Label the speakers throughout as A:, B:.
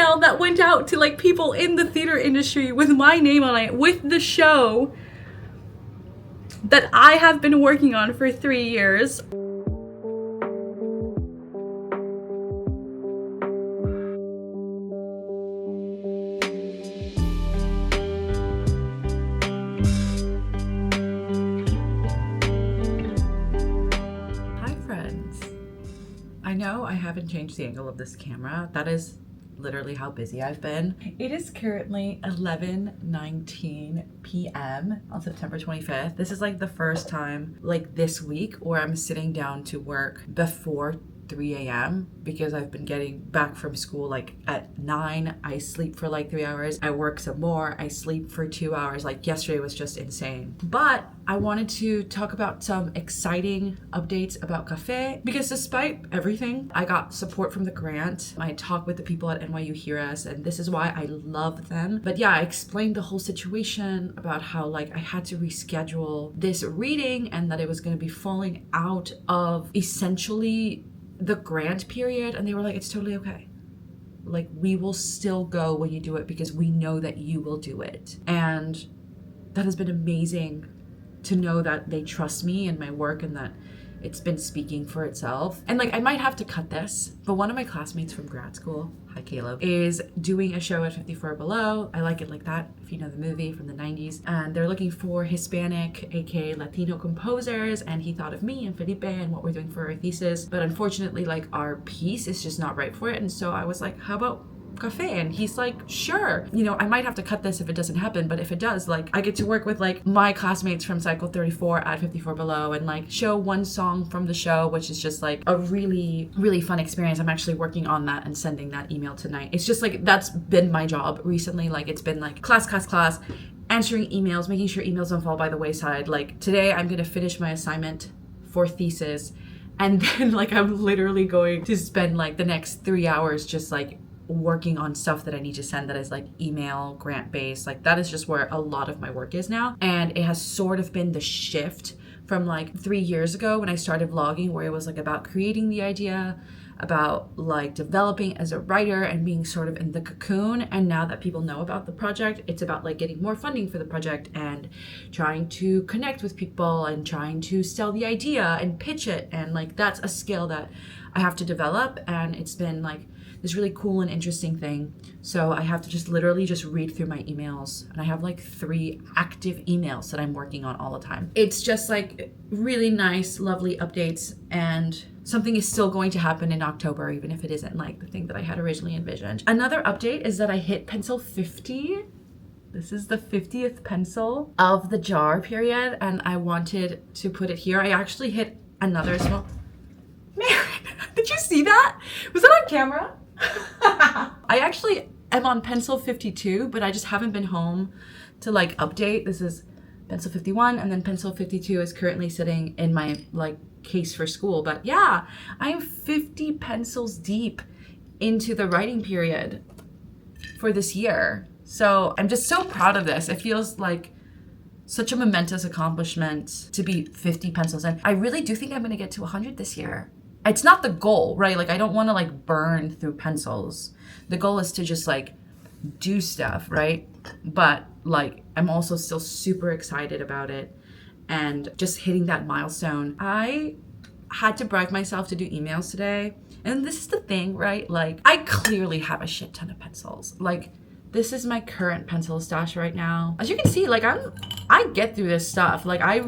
A: email that went out to like people in the theater industry with my name on it, with the show that I have been working on for 3 years. I know I haven't changed the angle of this camera. That is literally how busy I've been. It is currently 11:19 p.m. on September 25th. This is like the first time like this week where I'm sitting down to work before 3 a.m. because I've been getting back from school like at 9. I sleep for like 3 hours. I work some more. I sleep for 2 hours. Like yesterday was just insane. But I wanted to talk about some exciting updates about Café because despite everything, I got support from the grant. I talked with the people at NYU Hear Us, and this is why I love them. But yeah, I explained the whole situation about how like I had to reschedule this reading and that it was going to be falling out of essentially the grant period, and they were like, it's totally okay. Like, we will still go when you do it because we know that you will do it. And that has been amazing to know that they trust me and my work and that it's been speaking for itself. And like, I might have to cut this, but one of my classmates from grad school, hi Caleb, is doing a show at 54 Below. I Like It Like That, if you know the movie from the 90s. And they're looking for Hispanic, aka Latino composers. And he thought of me and Felipe and what we're doing for our thesis. But unfortunately, like our piece is just not right for it. And so I was like, how about Café? And he's like, sure. You know, I might have to cut this if it doesn't happen, but if it does, like I get to work with like my classmates from Cycle 34 at 54 Below and like show one song from the show, which is just like a really, really fun experience. I'm actually working on that and sending that email tonight. It's just like, that's been my job recently. Like it's been like class, answering emails, making sure emails don't fall by the wayside. Like today I'm going to finish my assignment for thesis. And then like, I'm literally going to spend like the next 3 hours just like working on stuff that I need to send that is like email grant based. Like that is just where a lot of my work is now. And it has sort of been the shift from like 3 years ago when I started vlogging, where it was like about creating the idea, about like developing as a writer and being sort of in the cocoon. And now that people know about the project, it's about like getting more funding for the project and trying to connect with people and trying to sell the idea and pitch it. And like that's a skill that I have to develop, and it's been like this really cool and interesting thing. So I have to just literally just read through my emails, and I have like 3 active emails that I'm working on all the time. It's just like really nice, lovely updates, and something is still going to happen in October, even if it isn't like the thing that I had originally envisioned. Another update is that I hit pencil 50. This is the 50th pencil of the jar period, and I wanted to put it here. I actually hit another small... Mary, did you see that? Was that on camera? I actually am on pencil 52, but I just haven't been home to like update. This is pencil 51, and then pencil 52 is currently sitting in my like case for school. But yeah, I am 50 pencils deep into the writing period for this year. So I'm just so proud of this. It feels like such a momentous accomplishment to be 50 pencils in. I really do think I'm gonna get to 100 this year. It's not the goal, right? Like I don't want to like burn through pencils. The goal is to just like do stuff, right? But like I'm also still super excited about it and just hitting that milestone. I had to bribe myself to do emails today. And this is the thing, right? Like I clearly have a shit ton of pencils. Like this is my current pencil stash right now. As you can see, like I get through this stuff. Like I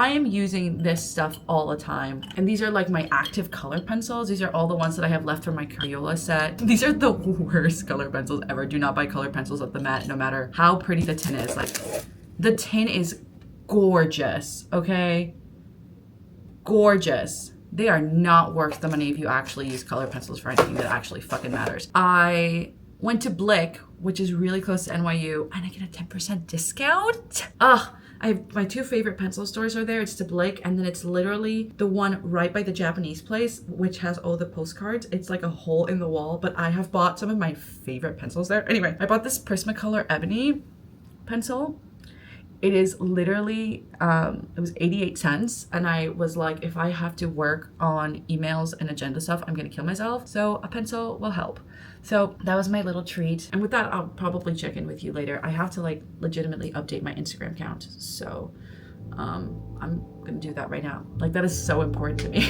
A: am using this stuff all the time. And these are like my active color pencils. These are all the ones that I have left from my Crayola set. These are the worst color pencils ever. Do not buy color pencils at the Met, no matter how pretty the tin is. Like the tin is gorgeous, okay? Gorgeous. They are not worth the money if you actually use color pencils for anything that actually fucking matters. I went to Blick, which is really close to NYU, and I get a 10% discount. I have my 2 favorite pencil stores are there. It's the Blick, and then it's literally the one right by the Japanese place, which has all the postcards. It's like a hole in the wall, but I have bought some of my favorite pencils there. Anyway, I bought this Prismacolor Ebony pencil. It is literally, it was 88 cents. And I was like, if I have to work on emails and agenda stuff, I'm gonna kill myself. So a pencil will help. So that was my little treat. And with that, I'll probably check in with you later. I have to like legitimately update my Instagram account. So I'm gonna do that right now. Like that is so important to me.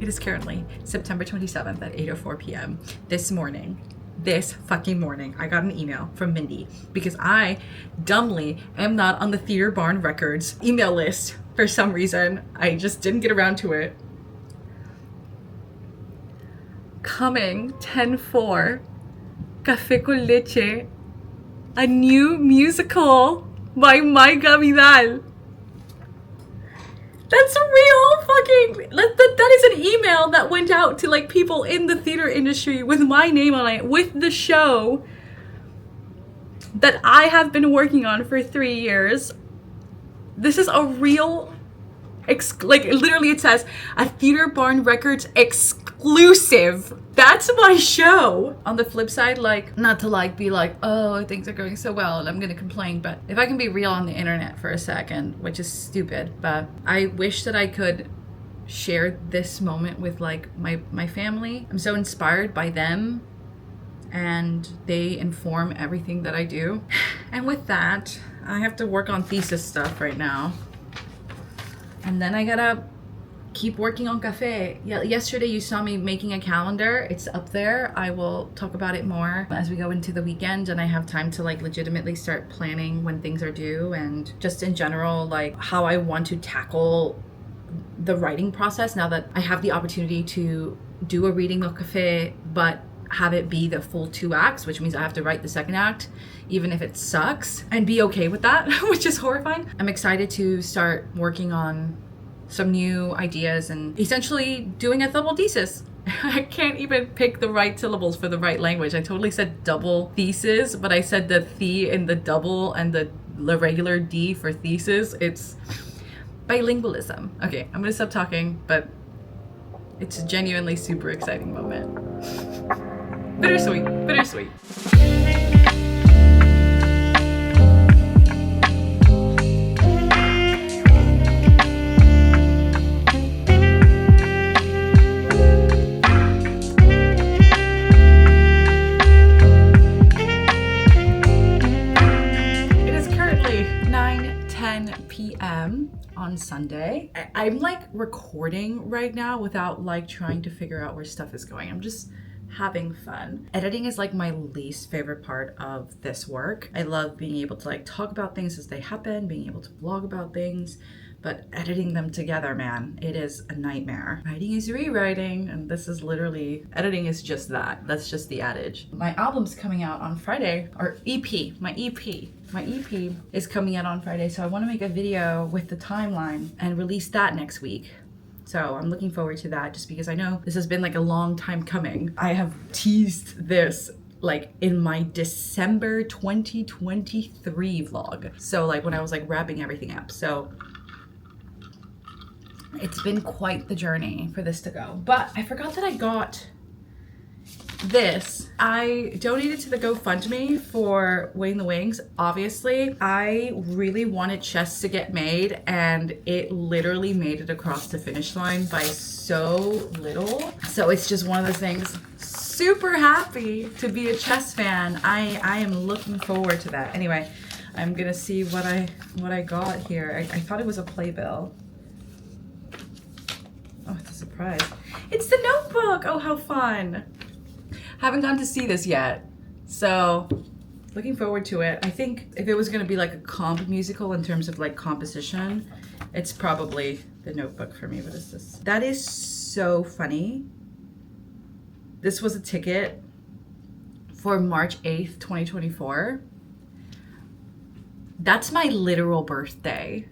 A: It is currently September 27th at 8:04 p.m. This fucking morning, I got an email from Mindy because I dumbly am not on the Theater Barn Records email list for some reason. I just didn't get around to it. Coming 10/4, Café con Leche, a new musical by Maica Vidal. That's real fucking, that is an email that went out to like people in the theater industry with my name on it, with the show that I have been working on for 3 years. This is a real, like literally it says, a Theater Barn Records exclusive. That's my show. On the flip side, like, not to like be like, oh, things are going so well and I'm gonna complain, but if I can be real on the internet for a second, which is stupid, but I wish that I could share this moment with like my family. I'm so inspired by them and they inform everything that I do. And with that, I have to work on thesis stuff right now. And then I gotta keep working on cafe. Yeah, yesterday you saw me making a calendar. It's up there. I will talk about it more as we go into the weekend and I have time to like legitimately start planning when things are due and just in general like how I want to tackle the writing process now that I have the opportunity to do a reading of cafe but have it be the full 2 acts, which means I have to write the second act even if it sucks and be okay with that, which is horrifying. I'm excited to start working on some new ideas and essentially doing a double thesis. I can't even pick the right syllables for the right language. I totally said double thesis, but I said the the in the double and the regular D for thesis. It's bilingualism. Okay, I'm gonna stop talking, but it's a genuinely super exciting moment. Bittersweet, bittersweet. On Sunday. I'm like recording right now without like trying to figure out where stuff is going. I'm just having fun. Editing is like my least favorite part of this work. I love being able to like talk about things as they happen, being able to blog about things, but editing them together, man, it is a nightmare. Writing is rewriting, and this is literally, editing is just that. That's just the adage. My album's coming out on Friday, or EP, my EP is coming out on Friday, so I want to make a video with the timeline and release that next week. So I'm looking forward to that just because I know this has been like a long time coming. I have teased this like in my December 2023 vlog. So like when I was like wrapping everything up. So it's been quite the journey for this to go. But I forgot that I got this. I donated to the GoFundMe for Waiting the Wings. Obviously, I really wanted chests to get made and it literally made it across the finish line by so little. So it's just one of those things. Super happy to be a chess fan. I am looking forward to that. Anyway, I'm gonna see what I got here. I thought it was a playbill. Oh, it's a surprise. It's the Notebook! Oh, how fun. Haven't gotten to see this yet. So, looking forward to it. I think if it was gonna be like a comp musical in terms of like composition, it's probably the Notebook for me. What is this? That is so funny. This was a ticket for March 8th, 2024. That's my literal birthday.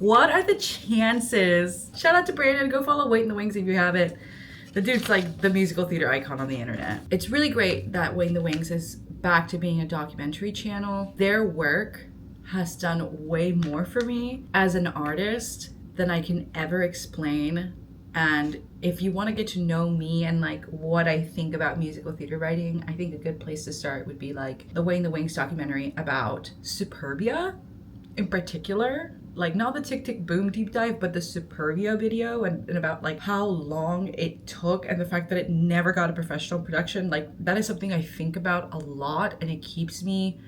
A: What are the chances? Shout out to Brandon. Go follow Waiting the Wings if you haven't. The dude's like the musical theater icon on the internet. It's really great that Waiting the Wings is back to being a documentary channel, their work has done way more for me as an artist than I can ever explain. And if you want to get to know me and like what I think about musical theater writing, I think a good place to start would be like the Way in the Wings documentary about Superbia in particular. Like not the Tick Tick Boom deep dive, but the Superbia video and about like how long it took and the fact that it never got a professional production. Like that is something I think about a lot, and it keeps me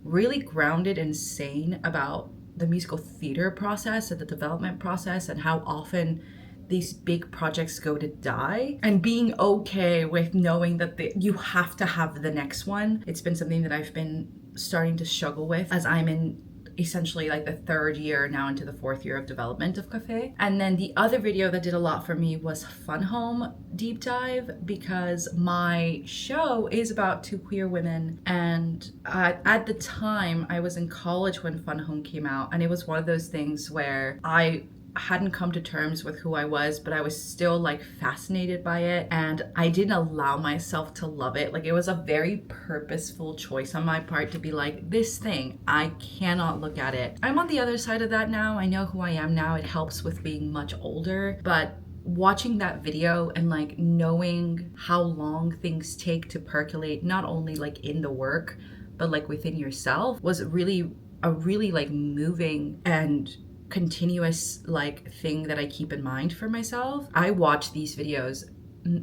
A: really grounded and sane about the musical theater process and the development process and how often these big projects go to die, and being okay with knowing that you have to have the next one. It's been something that I've been starting to struggle with as I'm in essentially like the third year now into the fourth year of development of Cafe. And then the other video that did a lot for me was Fun Home deep dive, because my show is about two queer women, and at the time I was in college when Fun Home came out, and it was one of those things where I hadn't come to terms with who I was, but I was still like fascinated by it, and I didn't allow myself to love it. Like it was a very purposeful choice on my part to be like, this thing, I cannot look at it. I'm on the other side of that now. I know who I am now. It helps with being much older, but watching that video and like knowing how long things take to percolate, not only like in the work, but like within yourself, was really like moving and continuous like thing that I keep in mind for myself. I watch these videos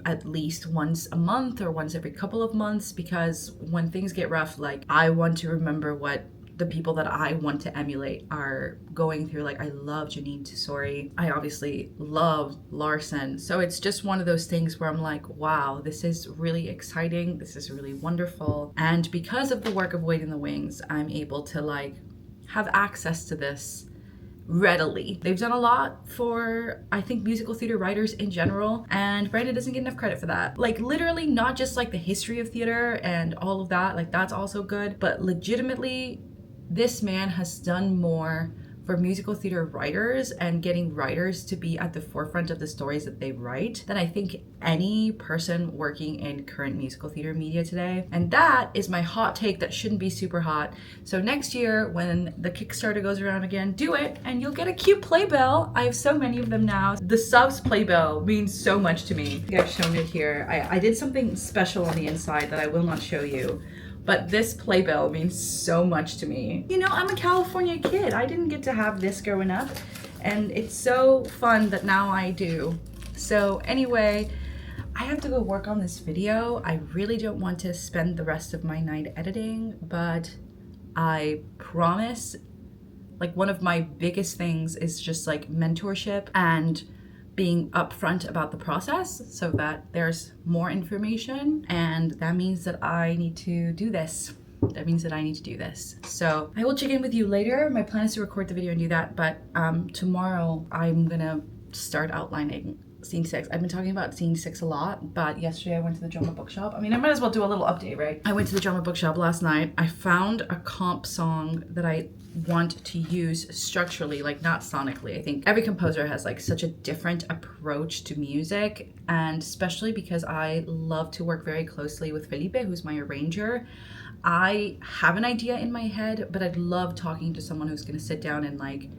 A: at least once a month or once every couple of months, because when things get rough, like I want to remember what the people that I want to emulate are going through. Like I love Janine Tesori. I obviously love Larson. So it's just one of those things where I'm like, wow, this is really exciting. This is really wonderful. And because of the work of Wait in the Wings, I'm able to like have access to this readily. They've done a lot for, I think, musical theater writers in general, and Brandon doesn't get enough credit for that. Like literally not just like the history of theater and all of that, like that's also good, but legitimately this man has done more for musical theater writers and getting writers to be at the forefront of the stories that they write than I think any person working in current musical theater media today. And that is my hot take that shouldn't be super hot. So next year when the Kickstarter goes around again, do it and you'll get a cute playbill. I have so many of them now. The subs playbill means so much to me. I think I've shown it here. I did something special on the inside that I will not show you, but this playbill means so much to me. You know, I'm a California kid. I didn't get to have this growing up, and it's so fun that now I do. So anyway, I have to go work on this video. I really don't want to spend the rest of my night editing, but I promise, like one of my biggest things is just like mentorship and being upfront about the process so that there's more information, and that means that I need to do this. So I will check in with you later. My plan is to record the video and do that, but tomorrow I'm gonna start outlining scene 6. I've been talking about scene 6 a lot, but yesterday I went to the drama bookshop. I mean, I might as well do a little update, right? I went to the drama bookshop last night. I found a comp song that I want to use structurally, like not sonically. I think every composer has like such a different approach to music, and especially because I love to work very closely with Felipe, who's my arranger. I have an idea in my head, but I'd love talking to someone who's going to sit down and like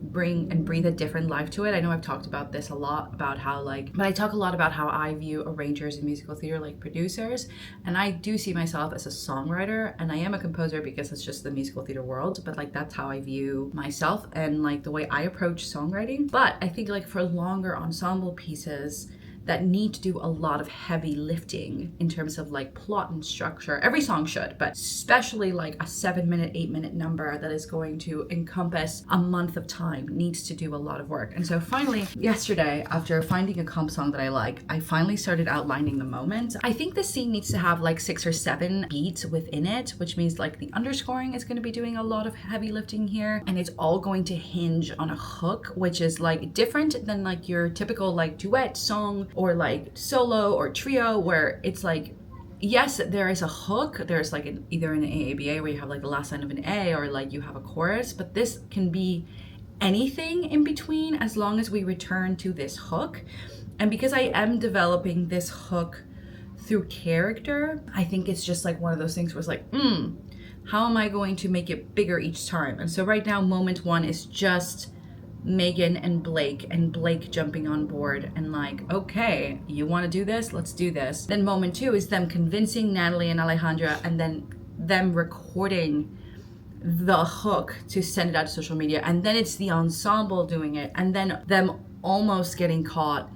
A: bring and breathe a different life to it. I know I've talked about this a lot, about how but I talk a lot about how I view arrangers in musical theater like producers, and I do see myself as a songwriter, and I am a composer because it's just the musical theater world, but like that's how I view myself and like the way I approach songwriting. But I think like for longer ensemble pieces that need to do a lot of heavy lifting in terms of like plot and structure. Every song should, but especially like a 7-minute, 8-minute number that is going to encompass a month of time needs to do a lot of work. And so finally, yesterday, after finding a comp song that I like, I finally started outlining the moment. I think the scene needs to have like 6 or 7 beats within it, which means like the underscoring is going to be doing a lot of heavy lifting here, and it's all going to hinge on a hook, which is like different than like your typical like duet song or like solo or trio, where it's like, yes, there is a hook, there's like either an AABA where you have like the last line of an A, or like you have a chorus, but this can be anything in between as long as we return to this hook. And because I am developing this hook through character, I think it's just like one of those things where it's like, how am I going to make it bigger each time? And so right now, moment one is just Megan and Blake jumping on board and like, okay, you want to do this? Let's do this. Then moment two is them convincing Natalie and Alejandra, and then them recording the hook to send it out to social media. And then it's the ensemble doing it, and then them almost getting caught.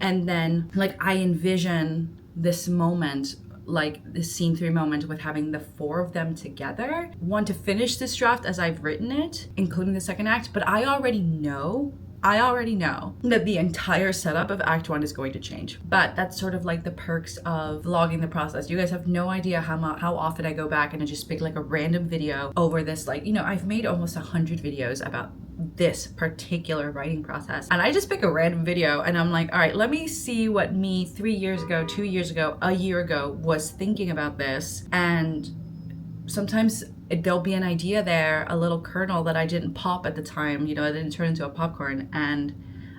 A: And then like I envision this moment, like the scene 3 moment with having the 4 of them together. Want to finish this draft as I've written it, including the second act, but I already know that the entire setup of Act 1 is going to change. But that's sort of like the perks of vlogging the process. You guys have no idea how often I go back and I just pick like a random video over this, like, you know, I've made almost 100 videos about this particular writing process, and I just pick a random video and I'm like, all right, let me see what me 3 years ago, 2 years ago, a year ago was thinking about this. And sometimes there'll be an idea there, a little kernel that I didn't pop at the time, you know, it didn't turn into a popcorn, and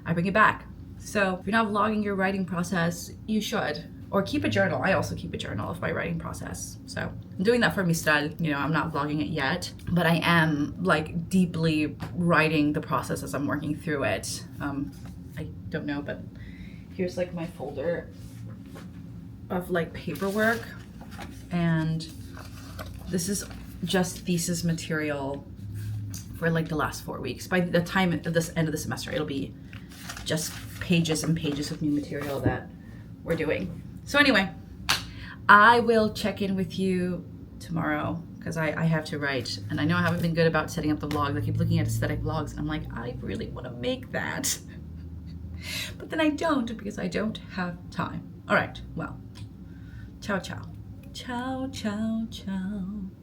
A: I bring it back. So if you're not vlogging your writing process, you should. Or keep a journal. I also keep a journal of my writing process. So I'm doing that for Mistral. You know, I'm not vlogging it yet, but I am like deeply writing the process as I'm working through it. I don't know, but here's like my folder of like paperwork, and this is just thesis material for like the last 4 weeks. By the time at this end of the semester, it'll be just pages and pages of new material that we're doing. So anyway, I will check in with you tomorrow because I have to write, and I know I haven't been good about setting up the vlogs. I keep looking at aesthetic vlogs and I'm like, I really want to make that, but then I don't because I don't have time. All right, well, ciao, ciao. Ciao, ciao, ciao.